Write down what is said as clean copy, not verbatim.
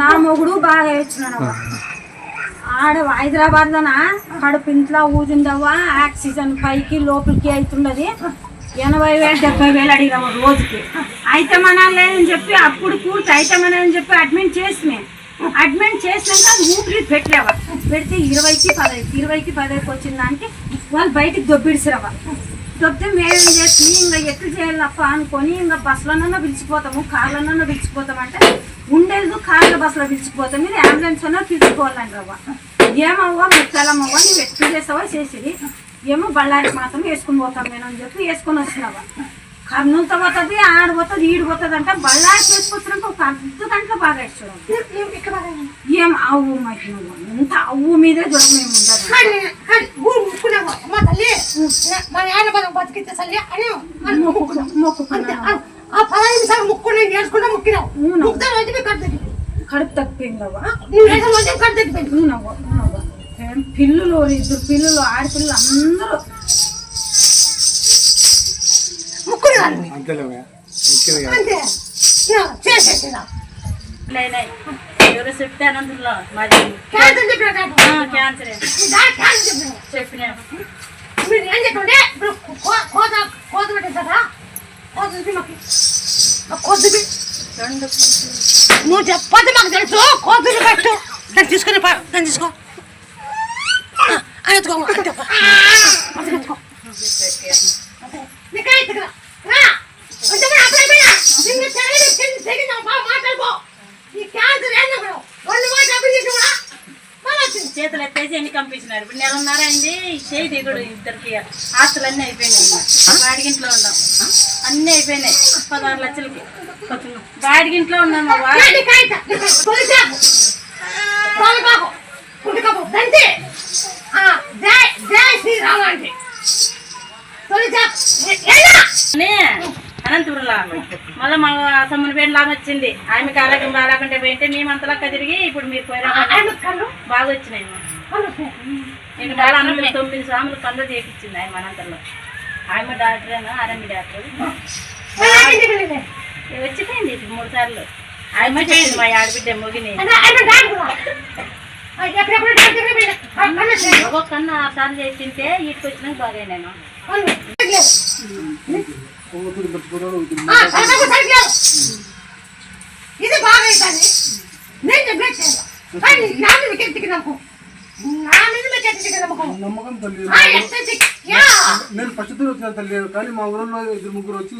నా మొగుడు బాగా ఇచ్చినాడు ఆడ హైదరాబాద్ లోన కడుపు ఇంట్లో ఊదిందవ్వా ఆక్సిజన్ పైకి లోపలికి అవుతుండది 80,000 70,000 అడిగినాము రోజుకి. అయితే మనాలని చెప్పి అప్పుడు కూర్చు అయితే మనని చెప్పి అడ్మిట్ చేసినాక ఊపిరి పెట్టలేవా పెడితే 20కి 15 వచ్చిందంటే వాళ్ళు బయటికి దొబ్బిడిసిరవా. దొబ్బితే మేమేం చేసి ఇంకా ఎట్లు చేయాలప్ప అనుకొని ఇంకా బస్సులోనన్నా పిలిచిపోతాము కార్లోనన్నా పిలిచిపోతామంటే ఉండేది కార్ల బస్సులో పిలిచిపోతాం మీరు అంబులెన్స్ అన్నా పిలుచుకోవాలండి రవ్వ. ఏమవ్వా ముక్కలమ్మవ్వ నువ్వు ఎట్లు చేస్తావా చేసేది ఏమో బళ్ళారికి మాత్రం వేసుకుని పోతాం నేను అని చెప్పి వేసుకొని వస్తున్నావా. కర్నూలుతో పోతుంది ఆడిపోతుంది ఈడిపోతుంది అంటే బళ్ళారికి వేసుకొచ్చినాక ఒక అర్ధ గంటలో బాగా ఇష్టం ఏం అవ్వు మాకు ఇంత అవ్వు మీదే దొరక మేము కడుపు తప్పిపోయిందవ్వా. పిల్లలు 2 పిల్లలు ఆడపిల్లలు అందరూ ఎవరు చెప్తే అనంతలో మాది క్యాన్సర్ చెప్పిన నువ్వు చెప్పదు మాకు తెలుసు కోతులు పెట్టు దాన్ని తీసుకుని దాన్ని తీసుకో చేతులు ఎత్తేసి ఎన్ని పంపించినారు. ఇప్పుడు 1.5 నెలలు అయింది చేయి దిగుడు ఇద్దరికి ఆస్తులు అన్నీ అయిపోయినాయి. బాడిగింట్లో ఉన్నాం అన్నీ అయిపోయినాయి 16 లక్షలకి బాడిగింట్లో ఉన్నాం. మా వాడు అనంతపురంలో మళ్ళీ మా తమ్ముని పేరు లాగా వచ్చింది. ఆమెకి ఆరోగ్యం బాగాలేకుంటే పోయింటే మేము అంతలాగా తిరిగి ఇప్పుడు మీరు పోయినా బాగా వచ్చినాయి. నేను బాగా 9 సాములు పనులు చేయించింది ఆయన అనంతరంలో. ఆమె డాక్టర్ ఆర్ఎంపీ డాక్టర్ వచ్చిపోయింది 3 సార్లు. ఆమె చెప్పింది మా ఆడబిడ్డ మొగిని ఒక్కన్నా 6 సార్లు చేసింటే ఇటుకు వచ్చినాక బాగా నేను ఇది బాగా అవుతుంది. నేను నమ్మకం తల్లి నేను ఫస్ట్ వచ్చిన తల్లి కానీ మా ఊళ్ళో 2 3 వచ్చి